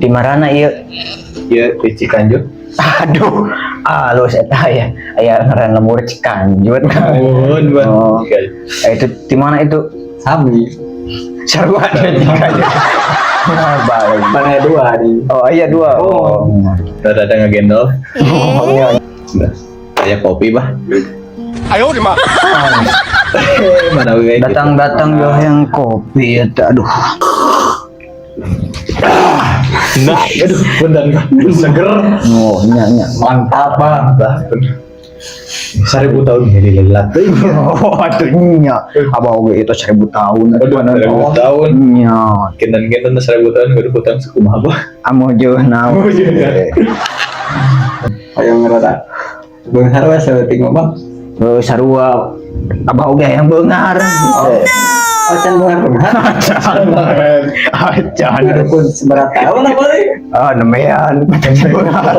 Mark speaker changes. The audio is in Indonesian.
Speaker 1: Di Marana iya.
Speaker 2: Iya di Cikanjur.
Speaker 1: Aduh, lu saya tahu ya. Aya ngaran lemur Cikanjut.
Speaker 2: Oh,
Speaker 1: Oh. Itu di mana itu?
Speaker 2: Sami.
Speaker 1: Sarua ada Cikanjut. Nah, balik.
Speaker 2: Mana dua di.
Speaker 1: Oh iya dua.
Speaker 2: Oh. Ada ngegendol.
Speaker 1: Oh iya.
Speaker 2: Nah, kayak kopi bah.
Speaker 3: Ayo di mah.
Speaker 2: Mana gue
Speaker 1: Datang-datang yo yang kopi ya. Aduh.
Speaker 2: nah, aduh, bener nggak? Seger.
Speaker 1: Oh, nya.
Speaker 2: Mantap bah. 1000 tahun jadi lelat.
Speaker 1: Oh, atunya. Abah oge itu 1000 tahun.
Speaker 2: Aduh, 1000 tahun.
Speaker 1: Nya.
Speaker 2: Kinan 1000 tahun baru hutang sekumaha bah.
Speaker 1: Amo jeuh naon.
Speaker 2: Oh, iya. Ayo ngerasa. Beunghar we saeuting mah, Bang.
Speaker 1: Sarua abah oge yang beungar.
Speaker 2: Oh, can beunghar.
Speaker 1: Acan.
Speaker 2: Pun seberapa tahun apa?
Speaker 1: Ah, nemean. Beungar.